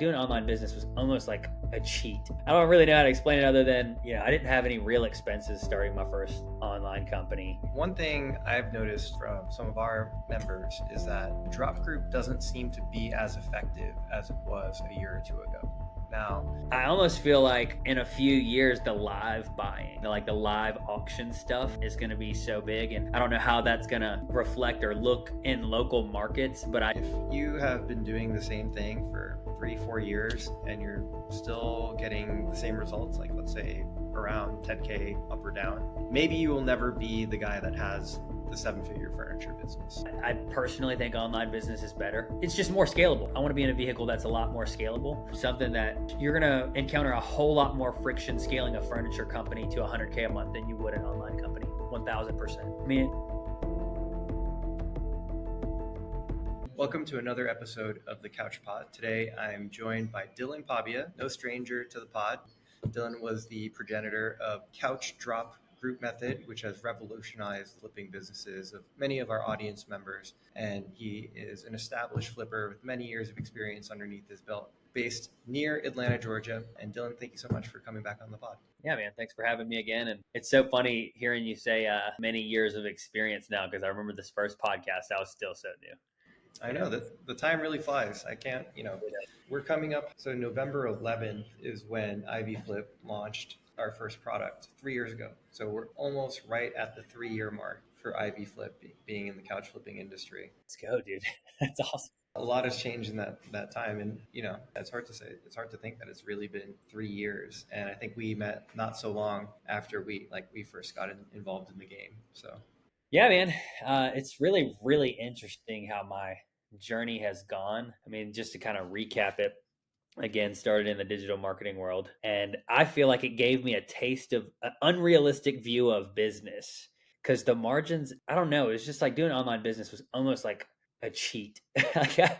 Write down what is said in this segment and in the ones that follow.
Doing online business was almost like a cheat. I don't really know how to explain it other than, I didn't have any real expenses starting my first online company. One thing I've noticed from some of our members is that Drop Group doesn't seem to be as effective as it was a year or two ago. Now, I almost feel like in a few years, the live buying, the live auction stuff is going to be so big. And I don't know how that's going to reflect or look in local markets, but if you have been doing the same thing for 3-4 years and you're still getting the same results, like let's say around 10K up or down, maybe you will never be the guy that has the 7-figure furniture business. I personally think online business is better. It's just more scalable. I want to be in a vehicle that's a lot more scalable, something that you're going to encounter a whole lot more friction scaling a furniture company to 100K a month than you would an online company, 1000%. I mean, welcome to another episode of the Couch Pod. Today, I'm joined by Dylan Pavia, no stranger to the pod. Dylan was the progenitor of Couch Drop Group method, which has revolutionized flipping businesses of many of our audience members. And he is an established flipper with many years of experience underneath his belt, based near Atlanta, Georgia. And Dylan, thank you so much for coming back on the pod. Yeah, man, thanks for having me again. And it's so funny hearing you say many years of experience now, because I remember this first podcast, I was still so new. I know that the time really flies. I can't, we're coming up. So November 11th is when Ivy Flip launched our first product 3 years ago. So we're almost right at the 3-year mark for Ivy Flip being in the couch flipping industry. Let's go, dude. That's awesome. A lot has changed in that time. And, it's hard to say. It's hard to think that it's really been 3 years. And I think we met not so long after we first got involved in the game. So. Yeah, man. It's really, really interesting how my journey has gone. I mean, just to kind of recap it, again, started in the digital marketing world. And I feel like it gave me a taste of an unrealistic view of business because the margins, I don't know, it's just like doing online business was almost like a cheat. I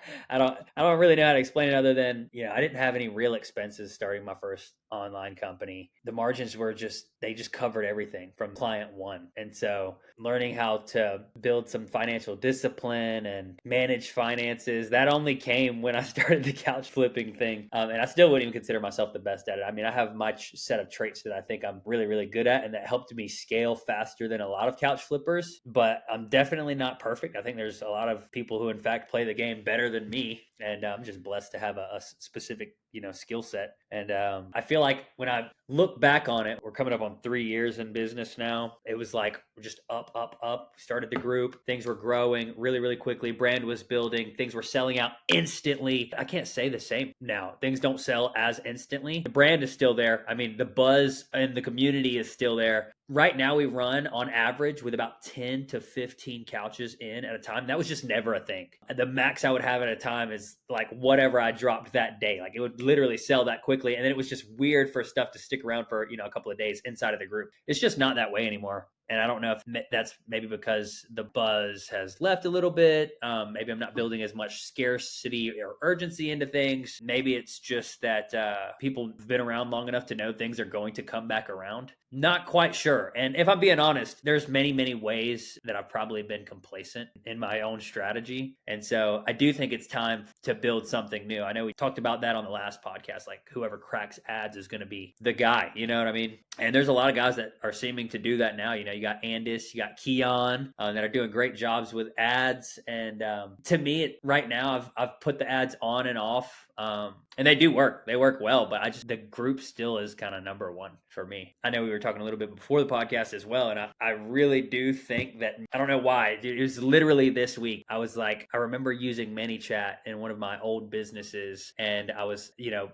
don't really know how to explain it other than, I didn't have any real expenses starting my first online company. The margins were they just covered everything from client one. And so learning how to build some financial discipline and manage finances, that only came when I started the couch flipping thing. And I still wouldn't even consider myself the best at it. I mean, I have my set of traits that I think I'm really, really good at, and that helped me scale faster than a lot of couch flippers, but I'm definitely not perfect. I think there's a lot of people who in fact play the game better than me. And I'm just blessed to have a specific, skill set. And I feel like when I look back on it, we're coming up on 3 years in business now. It was like just up, up, up. Started the group. Things were growing really, really quickly. Brand was building. Things were selling out instantly. I can't say the same now. Things don't sell as instantly. The brand is still there. I mean, the buzz in the community is still there. Right now, we run on average with about 10 to 15 couches in at a time. That was just never a thing. The max I would have at a time is like whatever I dropped that day. Like it would literally sell that quickly. And then it was just weird for stuff to stick around for, a couple of days inside of the group. It's just not that way anymore. And I don't know if that's maybe because the buzz has left a little bit. Maybe I'm not building as much scarcity or urgency into things. Maybe it's just that people have been around long enough to know things are going to come back around. Not quite sure. And if I'm being honest, there's many, many ways that I've probably been complacent in my own strategy. And so I do think it's time to build something new. I know we talked about that on the last podcast, like whoever cracks ads is going to be the guy, you know what I mean? And there's a lot of guys that are seeming to do that now. You got Andis, you got Keon that are doing great jobs with ads. And to me, right now, I've put the ads on and off. And they do work. They work well, but the group still is kind of number one for me. I know we were talking a little bit before the podcast as well. And I really do think that, I don't know why, it was literally this week. I was like, I remember using ManyChat in one of my old businesses. And I was,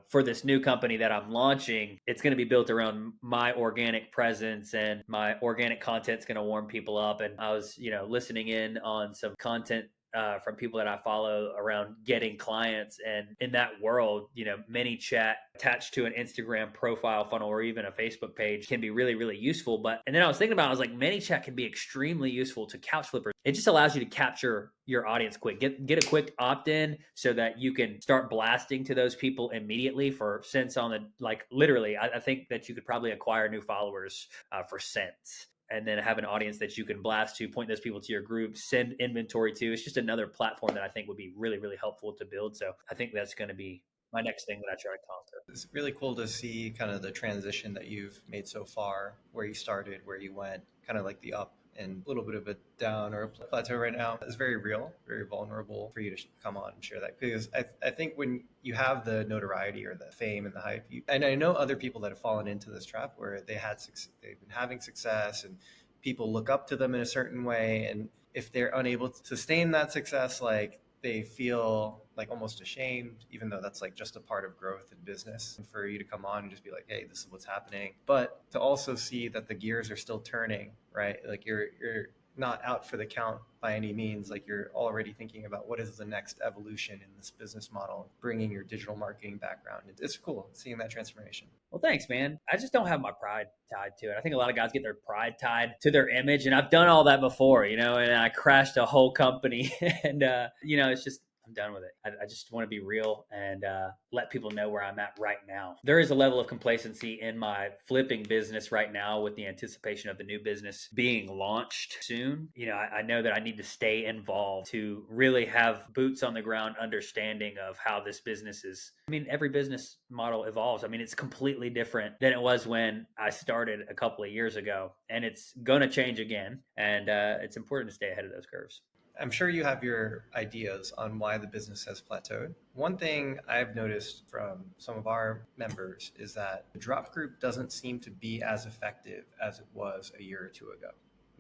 for this new company that I'm launching, it's going to be built around my organic presence, and my organic content's going to warm people up. And I was, listening in on some content from people that I follow around getting clients. And in that world, ManyChat attached to an Instagram profile funnel or even a Facebook page can be really, really useful. And then I was thinking about, I was like, ManyChat can be extremely useful to couch flippers. It just allows you to capture your audience quick, get a quick opt-in so that you can start blasting to those people immediately for cents on the, literally, I think that you could probably acquire new followers for cents. And then have an audience that you can blast to, point those people to your group, send inventory to. It's just another platform that I think would be really, really helpful to build. So I think that's going to be my next thing that I try to conquer. It's really cool to see kind of the transition that you've made so far, where you started, where you went, kind of like the up and a little bit of a down or a plateau right now. It's very real, very vulnerable for you to come on and share that. Because I think when you have the notoriety or the fame and the hype, and I know other people that have fallen into this trap where they've been having success and people look up to them in a certain way. And if they're unable to sustain that success, like they feel like almost ashamed, even though that's like just a part of growth in business. And for you to come on and just be like, hey, this is what's happening. But to also see that the gears are still turning, right? Like you're not out for the count by any means. Like you're already thinking about what is the next evolution in this business model, bringing your digital marketing background. It's cool seeing that transformation. Well, thanks, man. I just don't have my pride tied to it. I think a lot of guys get their pride tied to their image, and I've done all that before, and I crashed a whole company, and it's just I'm done with it. I just want to be real and let people know where I'm at right now. There is a level of complacency in my flipping business right now with the anticipation of the new business being launched soon. I know that I need to stay involved to really have boots on the ground understanding of how this business is. I mean, every business model evolves. I mean, it's completely different than it was when I started a couple of years ago, and it's going to change again. And it's important to stay ahead of those curves. I'm sure you have your ideas on why the business has plateaued. One thing I've noticed from some of our members is that the drop group doesn't seem to be as effective as it was a year or two ago.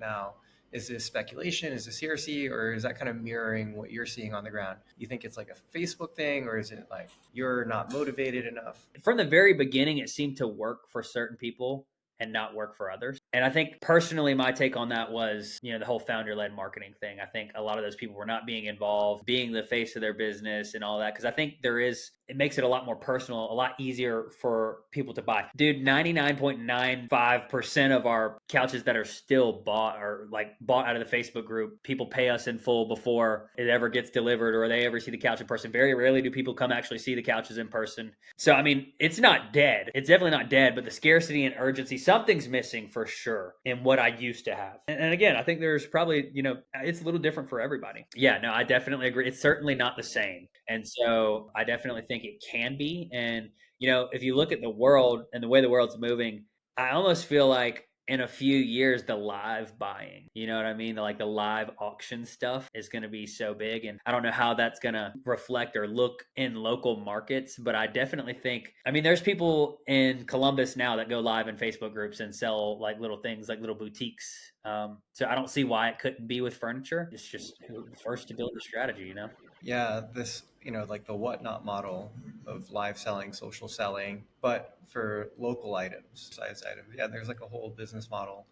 Now, is this speculation? Is this hearsay? Or is that kind of mirroring what you're seeing on the ground? You think it's like a Facebook thing, or is it like you're not motivated enough? From the very beginning, it seemed to work for certain people and not work for others. And I think personally, my take on that was, the whole founder led marketing thing. I think a lot of those people were not being involved, being the face of their business and all that. Cause I think it makes it a lot more personal, a lot easier for people to buy. Dude, 99.95% of our couches that are still bought are like bought out of the Facebook group. People pay us in full before it ever gets delivered or they ever see the couch in person. Very rarely do people come actually see the couches in person. So, I mean, it's not dead. It's definitely not dead, but the scarcity and urgency, something's missing for sure in what I used to have. And again, I think there's probably, it's a little different for everybody. Yeah, no, I definitely agree. It's certainly not the same. And so I definitely think it can be. And, if you look at the world and the way the world's moving, I almost feel like in a few years, the live buying, you know what I mean? The live auction stuff is going to be so big. And I don't know how that's going to reflect or look in local markets, but I definitely think, there's people in Columbus now that go live in Facebook groups and sell like little things, like little boutiques. So I don't see why it couldn't be with furniture. It's just who's first to build the strategy, Yeah, this, like the whatnot model of live selling, social selling, but for local items, size items. Yeah, there's like a whole business model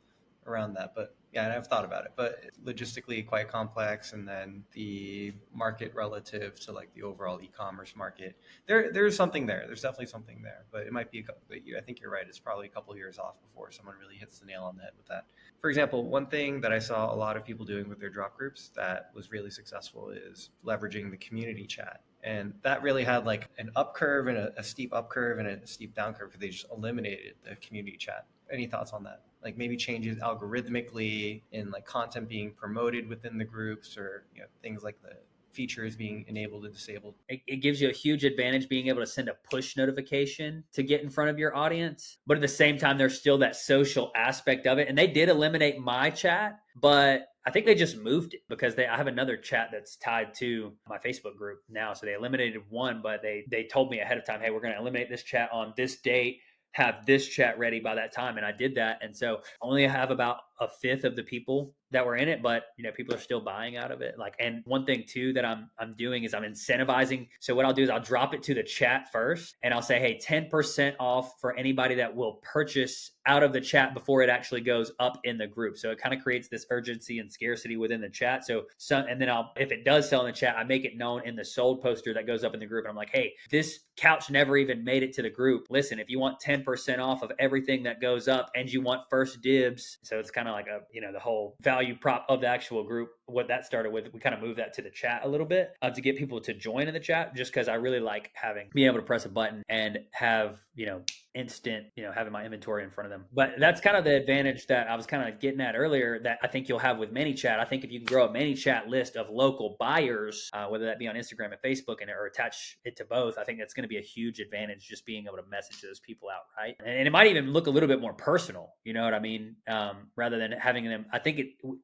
around that. But yeah, and I've thought about it, but logistically quite complex. And then the market relative to like the overall e-commerce market, there's something there. There's definitely something there, but it might be I think you're right. It's probably a couple of years off before someone really hits the nail on the head with that. For example, one thing that I saw a lot of people doing with their drop groups that was really successful is leveraging the community chat. And that really had like an up curve and a steep up curve and a steep down curve because they just eliminated the community chat. Any thoughts on that? Like maybe changes algorithmically in like content being promoted within the groups or things like the features being enabled and disabled. It gives you a huge advantage being able to send a push notification to get in front of your audience. But at the same time, there's still that social aspect of it. And they did eliminate my chat, but I think they just moved it because I have another chat that's tied to my Facebook group now. So they eliminated one, but they told me ahead of time, hey, we're going to eliminate this chat on this date, have this chat ready by that time. And I did that. And so I only have about a fifth of the people that were in it, but people are still buying out of it. And one thing too that I'm doing is I'm incentivizing. So what I'll do is I'll drop it to the chat first and I'll say, hey, 10% off for anybody that will purchase out of the chat before it actually goes up in the group. So it kind of creates this urgency and scarcity within the chat. And then if it does sell in the chat, I make it known in the sold poster that goes up in the group. And I'm like, hey, this couch never even made it to the group. Listen, if you want 10% off of everything that goes up and you want first dibs. So it's kind of like the whole value prop of the actual group. what that started with, we kind of moved that to the chat a little bit to get people to join in the chat, just because I really like being able to press a button and have, instant, having my inventory in front of them. But that's kind of the advantage that I was kind of getting at earlier that I think you'll have with ManyChat. I think if you can grow a ManyChat list of local buyers, whether that be on Instagram and Facebook or attach it to both, I think that's going to be a huge advantage, just being able to message those people outright. And it might even look a little bit more personal, you know what I mean? Rather than having them, I think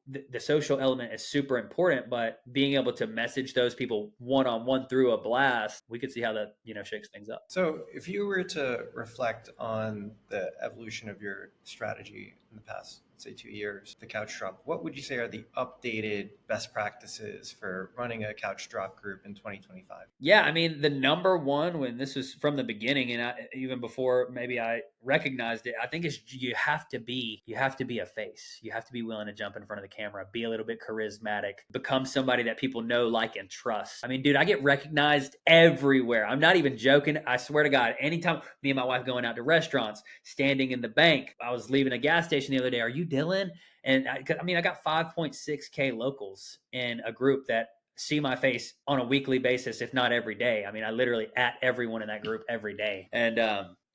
the social element is super important, but being able to message those people one-on-one through a blast, we could see how that, shakes things up. So, if you were to reflect on the evolution of your strategy in the past, let's say 2 years, the couch drop, what would you say are the updated best practices for running a couch drop group in 2025? Yeah, I mean, the number one, when this was from the beginning, and even before maybe I recognized it, I think is you have to be a face. You have to be willing to jump in front of the camera, be a little bit charismatic, become somebody that people know, like, and trust. I mean, dude, I get recognized everywhere. I'm not even joking. I swear to God, anytime me and my wife going out to restaurants, standing in the bank, I was leaving a gas station the other day. Are you Dylan? And I got 5.6K locals in a group that see my face on a weekly basis, if not every day. I mean, I literally at everyone in that group every day. And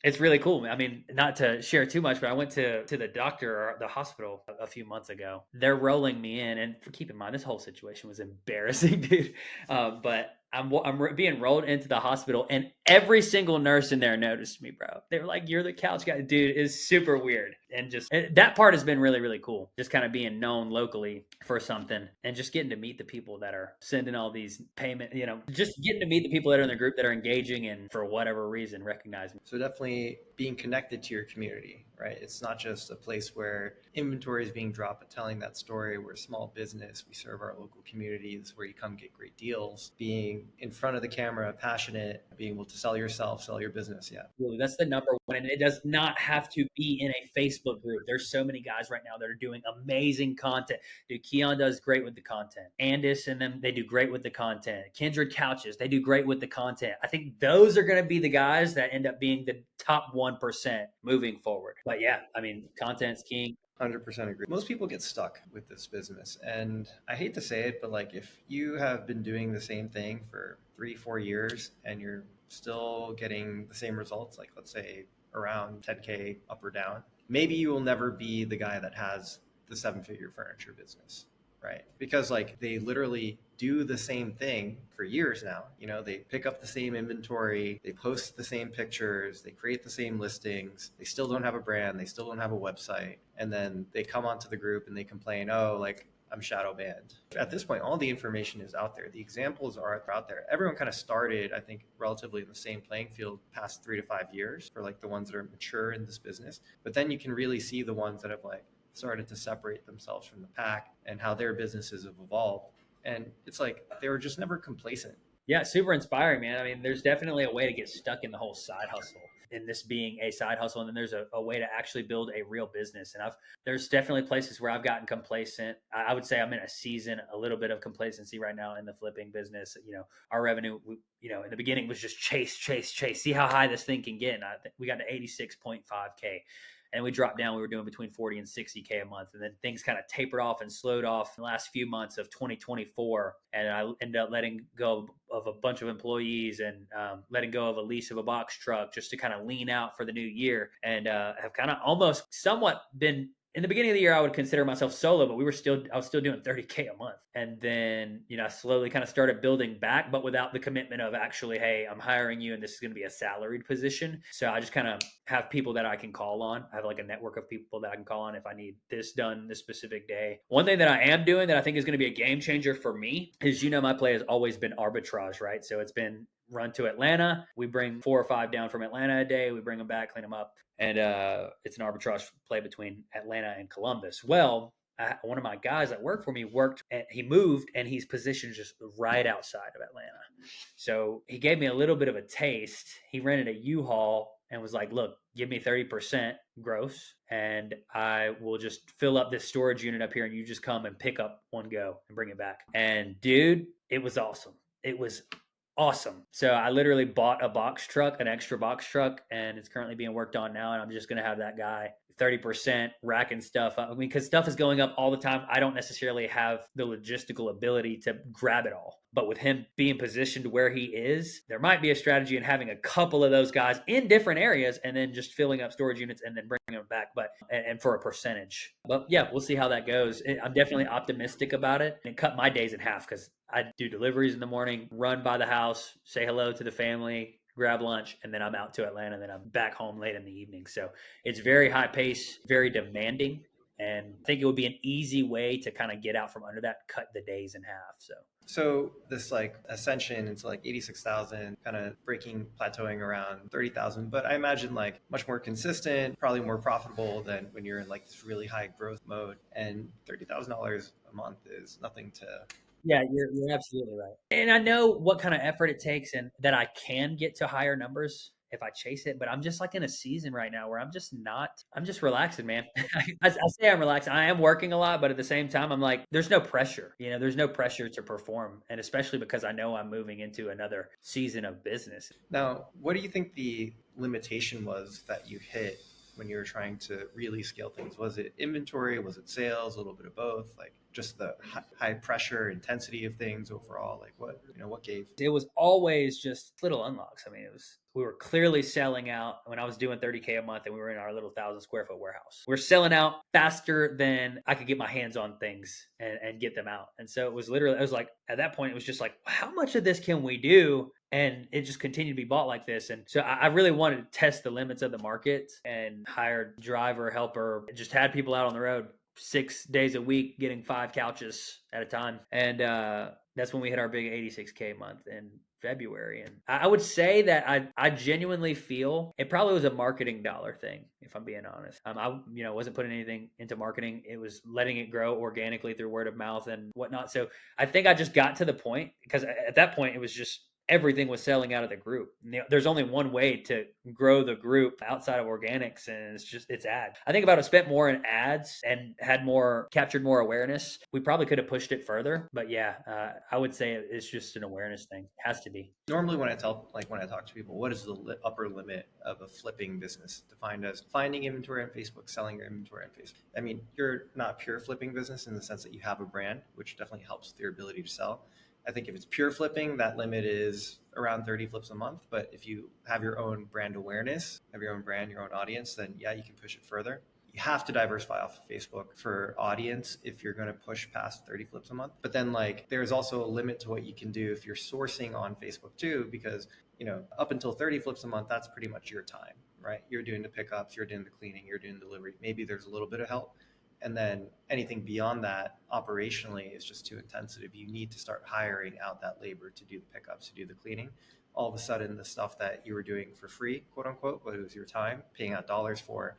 it's really cool. I mean, not to share too much, but I went to the doctor or the hospital a few months ago. They're rolling me in, and keep in mind, this whole situation was embarrassing, dude. But I'm being rolled into the hospital, and every single nurse in there noticed me, bro. They were like, "You're the couch guy, dude." It's super weird, and just that part has been really, really cool. Just kind of being known locally for something, and just getting to meet the people that are sending all these payment. Just getting to meet the people that are in the group that are engaging and for whatever reason recognize me. So definitely being connected to your community, right? It's not just a place where inventory is being dropped, but telling that story. We're a small business. We serve our local communities where you come get great deals. Being in front of the camera, passionate, being able to sell yourself, sell your business. Yeah. Absolutely. That's the number one. And it does not have to be in a Facebook group. There's so many guys right now that are doing amazing content. Dude, Keon does great with the content. Andis and them, they do great with the content. Kindred Couches, they do great with the content. I think those are going to be the guys that end up being the top 1% moving forward. But yeah, I mean, content's king. 100% agree. Most people get stuck with this business. And I hate to say it, but like if you have been doing the same thing for 3-4 years and you're still getting the same results, like let's say around 10K up or down, maybe you will never be the guy that has the 7-figure furniture business, right? Because like they literally do the same thing for years now. They pick up the same inventory, they post the same pictures, they create the same listings, they still don't have a brand, they still don't have a website. And then they come onto the group and they complain, oh, like I'm shadow banned. At this point, all the information is out there. The examples are out there. Everyone kind of started, I think, relatively in the same playing field past 3 to 5 years for like the ones that are mature in this business. But then you can really see the ones that have like started to separate themselves from the pack and how their businesses have evolved. And it's like they were just never complacent. Yeah, super inspiring, man. I mean, there's definitely a way to get stuck in the whole side hustle, in this being a side hustle, and then there's a way to actually build a real business. And there's definitely places where I've gotten complacent. I would say I'm in a little bit of complacency right now in the flipping business. Our revenue, in the beginning was just chase, chase, chase. See how high this thing can get. And we got to 86.5K. And we dropped down. We were doing between 40 and 60K a month. And then things kind of tapered off and slowed off in the last few months of 2024. And I ended up letting go of a bunch of employees and letting go of a lease of a box truck just to kind of lean out for the new year. And have kind of almost somewhat been, in the beginning of the year, I would consider myself solo, but I was still doing 30K a month. And then, I slowly kind of started building back, but without the commitment of actually, hey, I'm hiring you and this is going to be a salaried position. So I just kind of have people that I can call on. I have like a network of people that I can call on if I need this done this specific day. One thing that I am doing that I think is going to be a game changer for me is, my play has always been arbitrage, right? So it's been run to Atlanta. We bring 4 or 5 down from Atlanta a day. We bring them back, clean them up. And it's an arbitrage play between Atlanta and Columbus. Well, one of my guys that worked for me he moved and he's positioned just right outside of Atlanta. So he gave me a little bit of a taste. He rented a U-Haul and was like, look, give me 30% gross and I will just fill up this storage unit up here and you just come and pick up one go and bring it back. And dude, it was awesome. It was awesome. So I literally bought an extra box truck, and it's currently being worked on now. And I'm just going to have that guy 30% racking stuff up. I mean, because stuff is going up all the time. I don't necessarily have the logistical ability to grab it all. But with him being positioned where he is, there might be a strategy in having a couple of those guys in different areas and then just filling up storage units and then bringing them back, but and for a percentage. But yeah, we'll see how that goes. I'm definitely optimistic about it. And it cut my days in half because I do deliveries in the morning, run by the house, say hello to the family, grab lunch, and then I'm out to Atlanta, and then I'm back home late in the evening. So it's very high pace, very demanding. And I think it would be an easy way to kind of get out from under that, cut the days in half. So this like ascension into like 86,000, kind of breaking, plateauing around 30,000. But I imagine like much more consistent, probably more profitable than when you're in like this really high growth mode. And $30,000 a month is nothing to. Yeah, you're absolutely right. And I know what kind of effort it takes and that I can get to higher numbers if I chase it, but I'm just like in a season right now where I'm just relaxing, man. I say I'm relaxing. I am working a lot, but at the same time, I'm like, there's no pressure. There's no pressure to perform. And especially because I know I'm moving into another season of business. Now, what do you think the limitation was that you hit when you were trying to really scale things? Was it inventory? Was it sales? A little bit of both? Like just the high pressure intensity of things overall? Like what gave? It was always just little unlocks. I mean, we were clearly selling out when I was doing 30K a month and we were in our little 1,000 square foot warehouse. We're selling out faster than I could get my hands on things and get them out. And so it was like, at that point, it was just like, how much of this can we do? And it just continued to be bought like this. And so I really wanted to test the limits of the market and hired driver, helper, just had people out on the road 6 days a week getting 5 couches at a time. And that's when we hit our big 86K month in February. And I would say that I genuinely feel it probably was a marketing dollar thing, if I'm being honest. I wasn't putting anything into marketing. It was letting it grow organically through word of mouth and whatnot. So I think I just got to the point because at that point it was just everything was selling out of the group. There's only one way to grow the group outside of organics, and it's ads. I think if I'd have spent more in ads and captured more awareness, we probably could have pushed it further. But yeah, I would say it's just an awareness thing. It has to be. Normally, when I talk to people, what is the upper limit of a flipping business defined as finding inventory on Facebook, selling your inventory on Facebook? I mean, you're not a pure flipping business in the sense that you have a brand, which definitely helps with your ability to sell. I think if it's pure flipping, that limit is around 30 flips a month. But if you have your own brand awareness, have your own brand, your own audience, then yeah, you can push it further. You have to diversify off of Facebook for audience if you're going to push past 30 flips a month. But then like there's also a limit to what you can do if you're sourcing on Facebook too, because up until 30 flips a month, that's pretty much your time, right? You're doing the pickups, you're doing the cleaning, you're doing delivery. Maybe there's a little bit of help. And then anything beyond that operationally is just too intensive. You need to start hiring out that labor to do the pickups, to do the cleaning. All of a sudden, the stuff that you were doing for free, quote unquote, but it was your time, paying out dollars for.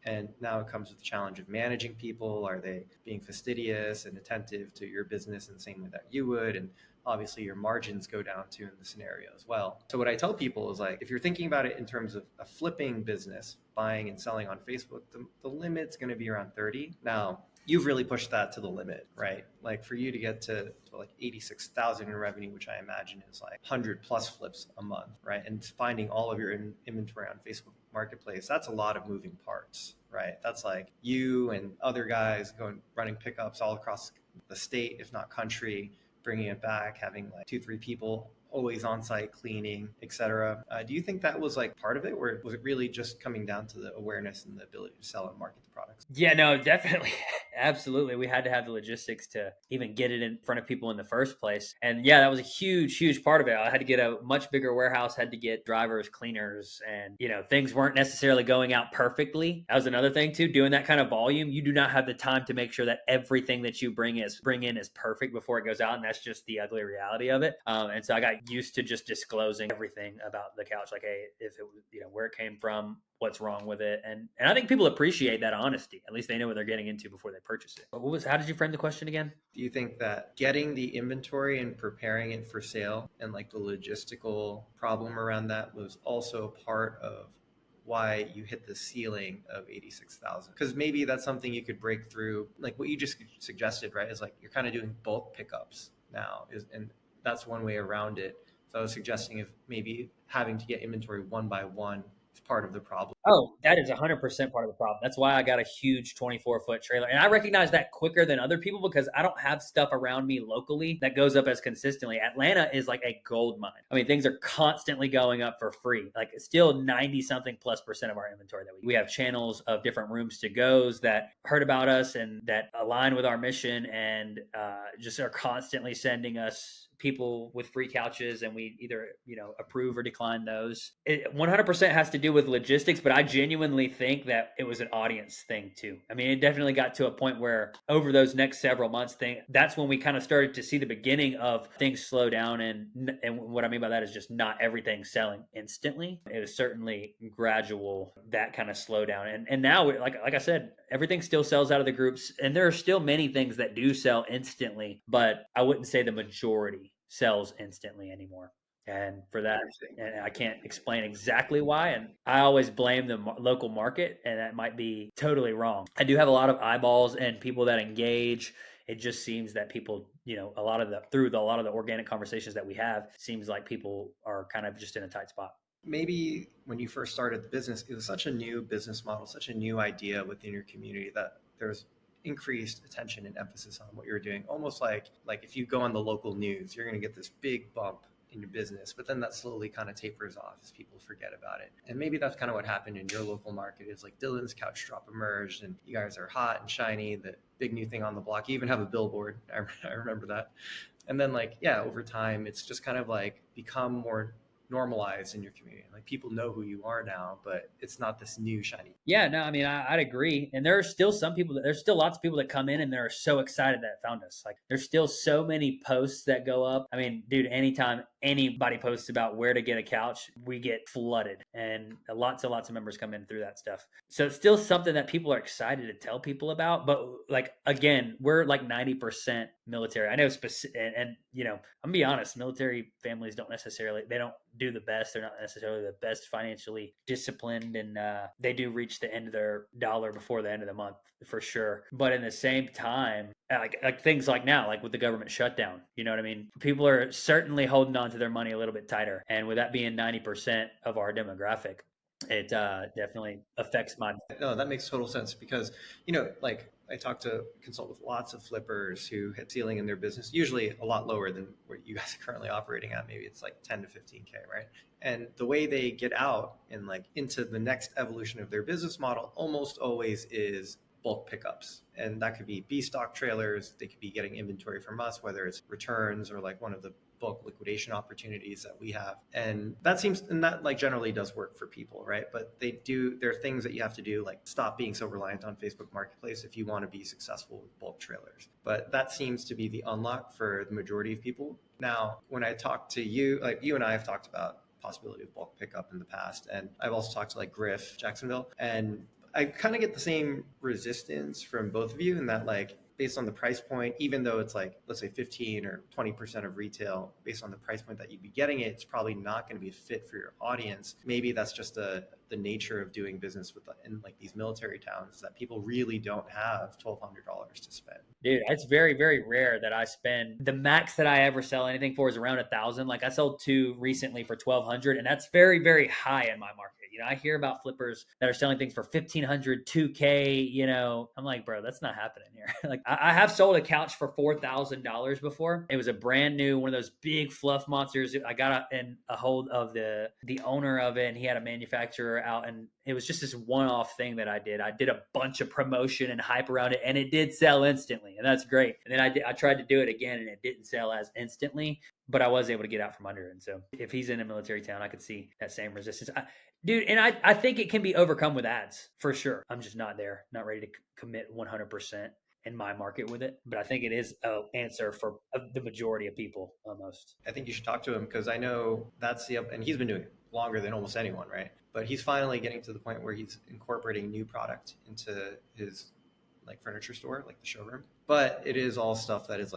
And now it comes with the challenge of managing people. Are they being fastidious and attentive to your business in the same way that you would? And obviously your margins go down too in the scenario as well. So what I tell people is like, if you're thinking about it in terms of a flipping business, buying and selling on Facebook, the limit's going to be around 30. Now, you've really pushed that to the limit, right? Like for you to get to like 86,000 in revenue, which I imagine is like 100 plus flips a month, right? And finding all of your inventory on Facebook Marketplace, that's a lot of moving parts, right? That's like you and other guys running pickups all across the state, if not country, bringing it back, having like 2-3 people always on site cleaning, etc. Do you think that was like part of it, or was it really just coming down to the awareness and the ability to sell and market the products? Yeah, no, definitely. Absolutely. We had to have the logistics to even get it in front of people in the first place. And yeah, that was a huge, huge part of it. I had to get a much bigger warehouse, had to get drivers, cleaners, and things weren't necessarily going out perfectly. That was another thing too. Doing that kind of volume, you do not have the time to make sure that everything that you bring in is perfect before it goes out. And that's just the ugly reality of it. And so I got used to just disclosing everything about the couch. Like, hey, if it was, where it came from, what's wrong with it. And I think people appreciate that honesty. At least they know what they're getting into before they purchase it. But how did you frame the question again? Do you think that getting the inventory and preparing it for sale and like the logistical problem around that was also part of why you hit the ceiling of 86,000? Because maybe that's something you could break through, like what you just suggested, right? Is like you're kind of doing bulk pickups now, and that's one way around it. So I was suggesting if maybe having to get inventory one by one is part of the problem. Oh, that is 100% part of the problem. That's why I got a huge 24-foot trailer. And I recognize that quicker than other people because I don't have stuff around me locally that goes up as consistently. Atlanta is like a gold mine. I mean, things are constantly going up for free. Like it's still 90 something plus percent of our inventory that we have channels of different rooms to goes that heard about us and that align with our mission and just are constantly sending us people with free couches, and we either approve or decline those. It 100% has to do with logistics, but I genuinely think that it was an audience thing too. I mean, it definitely got to a point where over those next several months, that's when we kind of started to see the beginning of things slow down. And what I mean by that is just not everything selling instantly. It was certainly gradual, that kind of slowdown. And now, like I said, everything still sells out of the groups, and there are still many things that do sell instantly, but I wouldn't say the majority sells instantly anymore. And for that, and I can't explain exactly why, and I always blame the local market, and that might be totally wrong. I do have a lot of eyeballs and people that engage. It just seems that people, a lot of the organic conversations that we have, seems like people are kind of just in a tight spot. Maybe when you first started the business, it was such a new business model, such a new idea within your community that there's increased attention and emphasis on what you're doing. Almost like if you go on the local news, you're going to get this big bump in your business, but then that slowly kind of tapers off as people forget about it. And maybe that's kind of what happened in your local market, is like Dylan's Couch Drop emerged and you guys are hot and shiny, the big new thing on the block. You even have a billboard. I remember that. And then over time, it's just kind of like become more normalized in your community. Like people know who you are now, but it's not this new shiny. Yeah, no, I mean, I'd agree. And there are still there's still lots of people that come in and they're so excited that found us. Like there's still so many posts that go up. I mean, dude, anytime anybody posts about where to get a couch, we get flooded, and lots of members come in through that stuff. So it's still something that people are excited to tell people about. But like, again, we're like 90% military. I know and I'm gonna be honest, military families don't do the best. They're not necessarily the best financially disciplined, and they do reach the end of their dollar before the end of the month for sure. But in the same time, like things like now, like with the government shutdown, you know what I mean? People are certainly holding on to their money a little bit tighter. And with that being 90% of our demographic, it definitely affects my. No, that makes total sense because, I talk to consult with lots of flippers who hit ceiling in their business, usually a lot lower than what you guys are currently operating at. Maybe it's like 10 to 15K, right? And the way they get out and into the next evolution of their business model almost always is bulk pickups. And that could be B stock trailers. They could be getting inventory from us, whether it's returns or one of the bulk liquidation opportunities that we have. And that generally does work for people, right? But there are things that you have to do, like stop being so reliant on Facebook Marketplace if you want to be successful with bulk trailers. But that seems to be the unlock for the majority of people. Now, when I talk to you, you and I have talked about possibility of bulk pickup in the past. And I've also talked to Griff Jacksonville, and I kind of get the same resistance from both of you in that based on the price point, even though it's let's say 15 or 20% of retail, based on the price point that you'd be getting it's probably not going to be a fit for your audience. Maybe that's just the nature of doing business in these military towns, that people really don't have $1,200 to spend. Dude, it's very, very rare that I spend. The max that I ever sell anything for is around 1,000. Like I sold 2 recently for 1,200, and that's very, very high in my market. I hear about flippers that are selling things for 1,500, 2K. I'm like, bro, that's not happening here. I have sold a couch for $4,000 before. It was a brand new one of those big fluff monsters. I got in a hold of the owner of it, and he had a manufacturer out, and it was just this one-off thing that I did. I did a bunch of promotion and hype around it, and it did sell instantly, and that's great. And then I tried to do it again, and it didn't sell as instantly, but I was able to get out from under it. And so if he's in a military town, I could see that same resistance. Dude, and I think it can be overcome with ads for sure. I'm just not there, not ready to commit 100% in my market with it. But I think it is an answer for the majority of people almost. I think you should talk to him because I know that's and he's been doing it longer than almost anyone, right? But he's finally getting to the point where he's incorporating new product into his furniture store, the showroom. But it is all stuff that is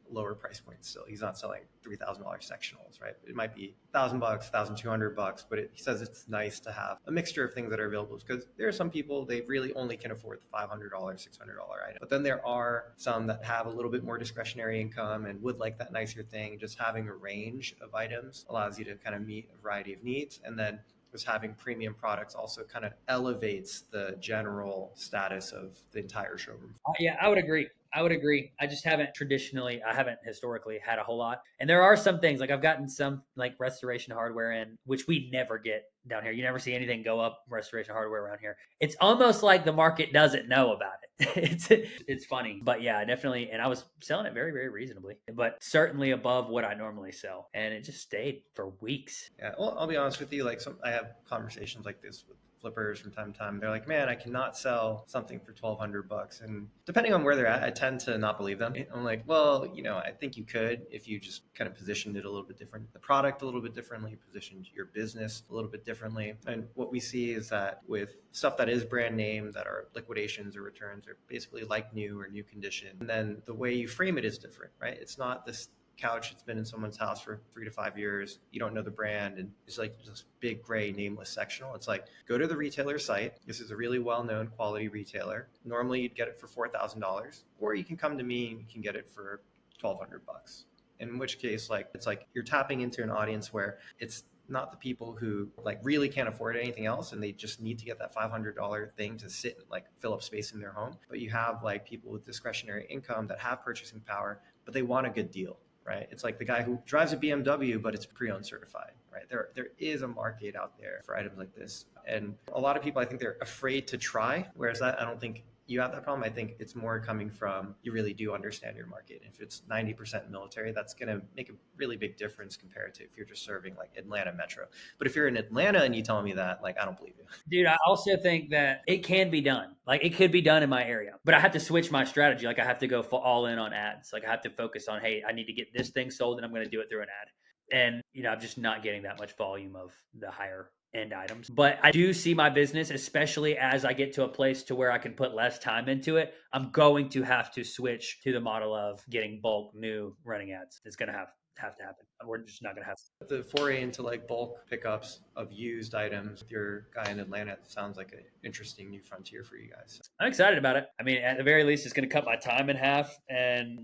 lower price point still. He's not selling $3,000 sectionals, right? It might be $1,000, $1,200, but he says it's nice to have a mixture of things that are available because there are some people, they really only can afford the $500, $600 item. But then there are some that have a little bit more discretionary income and would like that nicer thing. Just having a range of items allows you to kind of meet a variety of needs. And then because having premium products also kind of elevates the general status of the entire showroom. Yeah, I would agree. I would agree. I haven't historically had a whole lot. And there are some things like I've gotten some like restoration hardware in, which we never get down here. You never see anything go up restoration hardware around here. It's almost like the market doesn't know about it. It's funny. But yeah, definitely. And I was selling it very, very reasonably, but certainly above what I normally sell. And it just stayed for weeks. Yeah, well, I'll be honest with you. Like, I have conversations like this with flippers from time to time. They're like, "Man, I cannot sell something for $1,200." And depending on where they're at, I tend to not believe them. I'm like, well, I think you could if you just kind of positioned it a little bit different, the product a little bit differently, positioned your business a little bit differently. And what we see is that with stuff that is brand name, that are liquidations or returns, are basically like new or new condition. And then the way you frame it is different, right? It's not this couch that's been in someone's house for 3 to 5 years. You don't know the brand, and it's like this big gray nameless sectional. It's like, go to the retailer site. This is a really well-known quality retailer. Normally you'd get it for $4,000, or you can come to me and you can get it for $1,200. In which case, like, it's like you're tapping into an audience where it's not the people who like really can't afford anything else and they just need to get that $500 thing to sit and like fill up space in their home. But you have like people with discretionary income that have purchasing power, but they want a good deal. Right? It's like the guy who drives a BMW, but it's pre-owned certified, right? There is a market out there for items like this. And a lot of people, I think they're afraid to try, whereas I don't think you have that problem. I think it's more coming from you really do understand your market. If it's 90% military, that's going to make a really big difference compared to if you're just serving like Atlanta Metro. But if you're in Atlanta and you tell me that, like, I don't believe you. Dude, I also think that it can be done. Like it could be done in my area, but I have to switch my strategy. Like I have to go all in on ads. Like I have to focus on, hey, I need to get this thing sold and I'm going to do it through an ad. And, I'm just not getting that much volume of the higher end items. But I do see my business, especially as I get to a place to where I can put less time into it. I'm going to have to switch to the model of getting bulk new running ads. It's going to have to happen. We're just not going to have the foray into like bulk pickups of used items with your guy in Atlanta. Sounds like an interesting new frontier for you guys. I'm excited about it. I mean, at the very least, it's going to cut my time in half, and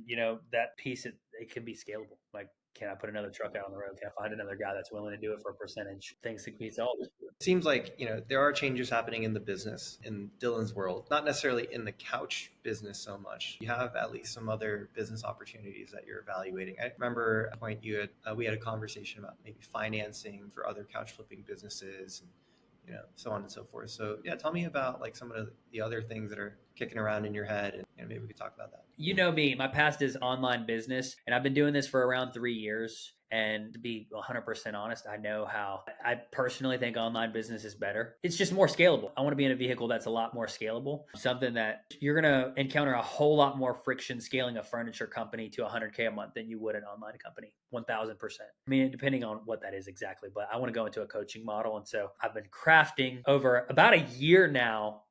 that piece it can be scalable. Like, can I put another truck out on the road? Can I find another guy that's willing to do it for a percentage? Things that we sell. It seems like there are changes happening in the business in Dylan's world, not necessarily in the couch business so much. You have at least some other business opportunities that you're evaluating. I remember at a point we had a conversation about maybe financing for other couch flipping businesses, and so on and so forth. So yeah, tell me about like some of the other things that are kicking around in your head, and maybe we could talk about that. You know me, my past is online business, and I've been doing this for around 3 years. And to be 100% honest, I know how I personally think online business is better. It's just more scalable. I want to be in a vehicle that's a lot more scalable, something that you're going to encounter a whole lot more friction scaling a furniture company to 100K a month than you would an online company, 1000%. I mean, depending on what that is exactly, but I want to go into a coaching model. And so I've been crafting over about a year now,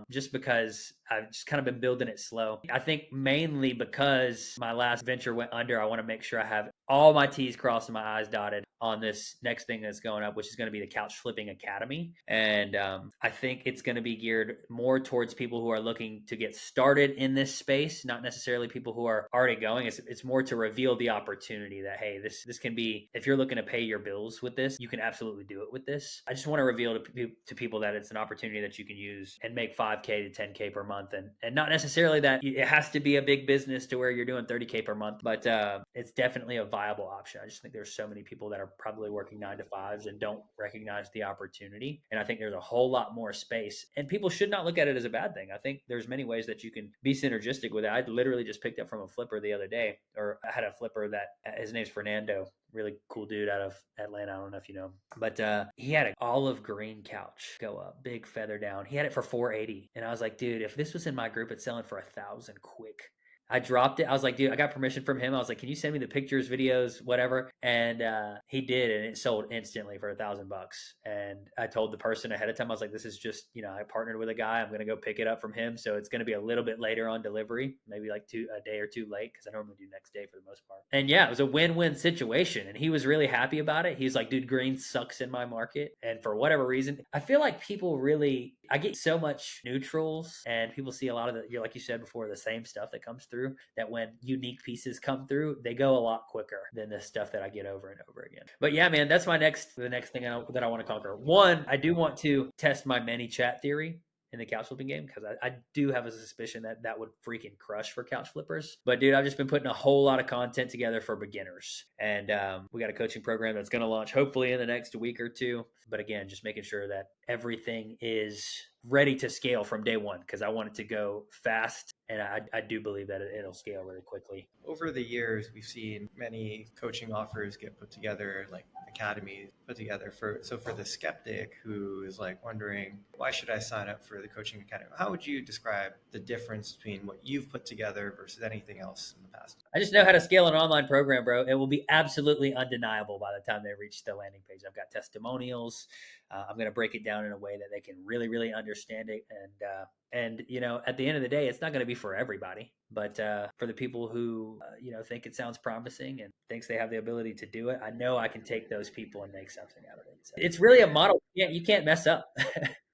just because I've just kind of been building it slow. I think mainly because my last venture went under, I want to make sure I have all my T's crossed and my I's dotted on this next thing that's going up, which is going to be the Couch Flipping Academy. And I think it's going to be geared more towards people who are looking to get started in this space, not necessarily people who are already going. It's more to reveal the opportunity that, hey, this can be, if you're looking to pay your bills with this, you can absolutely do it with this. I just want to reveal to people that it's an opportunity that you can use and make 5K to 10K per month. And not necessarily that it has to be a big business to where you're doing 30K per month, but it's definitely a viable option. I just think there's so many people that are probably working 9 to 5s and don't recognize the opportunity. And I think there's a whole lot more space, and people should not look at it as a bad thing. I think there's many ways that you can be synergistic with it. I literally just picked up from a flipper the other day, or I had a flipper that his name's Fernando, really cool dude out of Atlanta. I don't know if you know him, but he had an olive green couch go up, big feather down. He had it for $480, and I was like, dude, if this was in my group, it's selling for $1,000 quick. I dropped it. I was like, dude, I got permission from him. I was like, can you send me the pictures, videos, whatever? And he did, and it sold instantly for $1,000. And I told the person ahead of time, I was like, this is just, I partnered with a guy. I'm going to go pick it up from him. So it's going to be a little bit later on delivery, maybe like a day or two late, because I normally do next day for the most part. And yeah, it was a win-win situation. And he was really happy about it. He's like, dude, green sucks in my market. And for whatever reason, I feel like people really, I get so much neutrals, and people see a lot of like you said before, the same stuff that comes through. through, that when unique pieces come through, they go a lot quicker than the stuff that I get over and over again. But yeah, man, that's the next thing that I want to conquer. One, I do want to test my ManyChat theory in the couch flipping game, because I do have a suspicion that that would freaking crush for couch flippers. But dude, I've just been putting a whole lot of content together for beginners, and we got a coaching program that's going to launch hopefully in the next week or two. But again, just making sure that everything is ready to scale from day one, because I want it to go fast, and I do believe that it'll scale really quickly. Over the years, we've seen many coaching offers get put together, like academies put together for the skeptic who is like wondering, why should I sign up for the coaching academy? How would you describe the difference between what you've put together versus anything else in the past? I just know how to scale an online program, bro. It will be absolutely undeniable by the time they reach the landing page. I've got testimonials. I'm going to break it down in a way that they can really, really understand it. And you know, at the end of the day, it's not going to be for everybody, but for the people who you know, think it sounds promising and thinks they have the ability to do it, I know I can take those people and make something out of it. So it's really a model. Yeah, you can't mess up.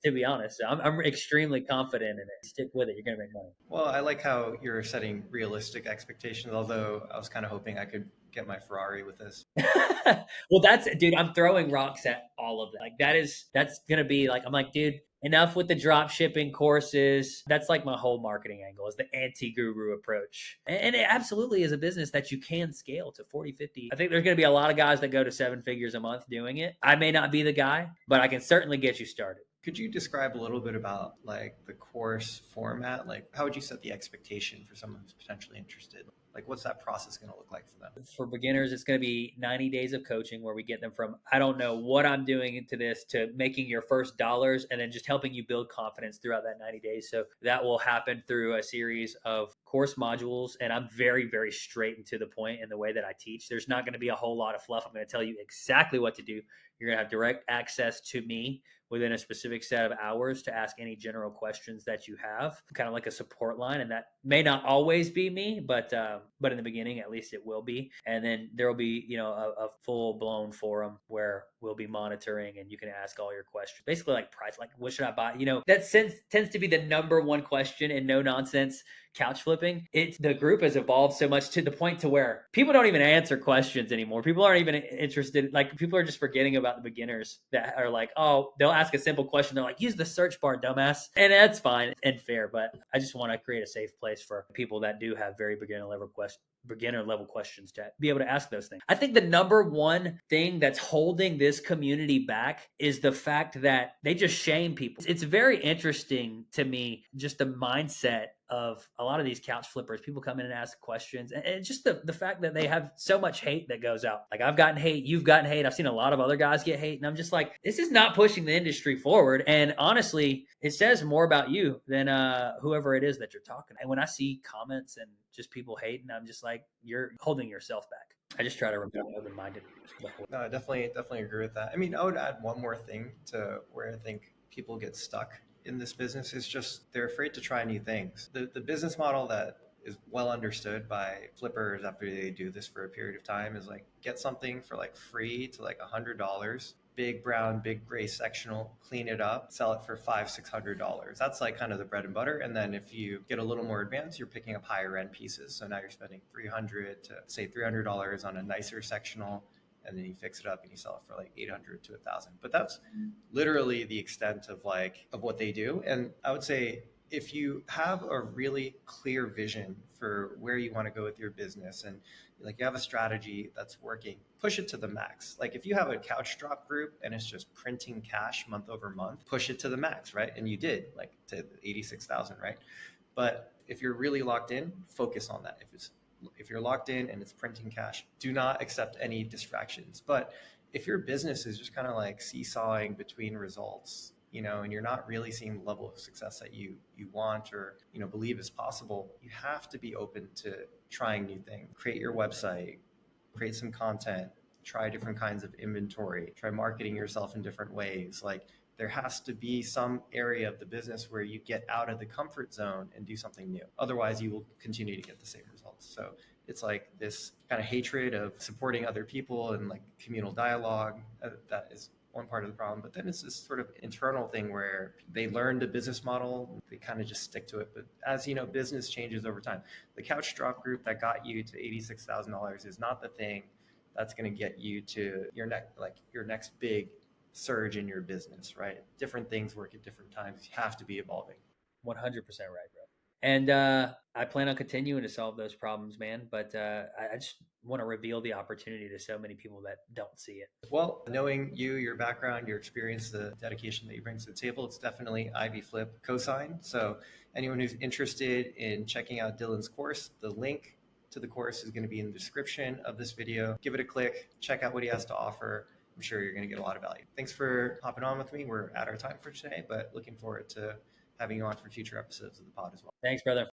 To be honest, I'm extremely confident in it. Stick with it. You're going to make money. Well, I like how you're setting realistic expectations, although I was kind of hoping I could get my Ferrari with this. Well, dude, I'm throwing rocks at all of that. Like that's gonna be like, I'm like, dude, enough with the drop shipping courses. That's like my whole marketing angle, is the anti-guru approach. And it absolutely is a business that you can scale to 40, 50. I think there's gonna be a lot of guys that go to 7 figures a month doing it. I may not be the guy, but I can certainly get you started. Could you describe a little bit about like the course format? Like, how would you set the expectation for someone who's potentially interested? Like, what's that process going to look like for them? For beginners, it's going to be 90 days of coaching where we get them from, I don't know what I'm doing into this, to making your first dollars, and then just helping you build confidence throughout that 90 days. So that will happen through a series of course modules. And I'm very, very straight and to the point in the way that I teach. There's not going to be a whole lot of fluff. I'm going to tell you exactly what to do. You're going to have direct access to me within a specific set of hours to ask any general questions that you have, kind of like a support line. And that may not always be me, but in the beginning, at least it will be. And then there will be, you know, a full blown forum where we'll be monitoring and you can ask all your questions. Basically like price, like what should I buy? You know, that tends to be the number one question in no nonsense couch flipping. The group has evolved so much to the point to where people don't even answer questions anymore. People aren't even interested. Like, people are just forgetting about the beginners that are like, oh, they'll ask a simple question. They're like, use the search bar, dumbass. And that's fine and fair, but I just want to create a safe place for people that do have very beginner level questions to be able to ask those things. I think the number one thing that's holding this community back is the fact that they just shame people. It's very interesting to me, just the mindset of a lot of these couch flippers. People come in and ask questions, and just the fact that they have so much hate that goes out. Like, I've gotten hate, you've gotten hate, I've seen a lot of other guys get hate, and I'm just like, this is not pushing the industry forward. And honestly, it says more about you than whoever it is that you're talking to. And when I see comments and just people hating, I'm just like, you're holding yourself back. I just try to remain open-minded. No, I definitely agree with that. I mean, I would add one more thing to where I think people get stuck in this business is just they're afraid to try new things. The business model that is well understood by flippers after they do this for a period of time is like, get something for like free to like $100, big brown, big gray sectional, clean it up, sell it for $500-$600. That's like kind of the bread and butter. And then if you get a little more advanced, you're picking up higher end pieces. So now you're spending $300 on a nicer sectional, and then you fix it up and you sell it for like $800 to $1,000. But that's literally the extent of what they do. And I would say, if you have a really clear vision for where you want to go with your business, and like you have a strategy that's working, push it to the max. Like, if you have a couch drop group and it's just printing cash month over month, push it to the max, right? And you did, like, to 86,000, right? But if you're really locked in, focus on that. If you're locked in and it's printing cash, do not accept any distractions. But if your business is just kind of like seesawing between results, you know, and you're not really seeing the level of success that you want or, you know, believe is possible, you have to be open to trying new things. Create your website, create some content, try different kinds of inventory, try marketing yourself in different ways. Like, there has to be some area of the business where you get out of the comfort zone and do something new. Otherwise, you will continue to get the same results. So it's like this kind of hatred of supporting other people and like communal dialogue that is one part of the problem. But then it's this sort of internal thing where they learned a business model, they kind of just stick to it. But as you know, business changes over time. The couch drop group that got you to $86,000 is not the thing that's going to get you to your next big surge in your business, right? Different things work at different times. You have to be evolving. 100% right, bro. And I plan on continuing to solve those problems, man. But I just want to reveal the opportunity to so many people that don't see it. Well, knowing you, your background, your experience, the dedication that you bring to the table, it's definitely Ivy Flip cosign. So anyone who's interested in checking out Dylan's course, the link to the course is going to be in the description of this video. Give it a click, check out what he has to offer. I'm sure you're going to get a lot of value. Thanks for hopping on with me. We're at our time for today, but looking forward to having you on for future episodes of the pod as well. Thanks, brother.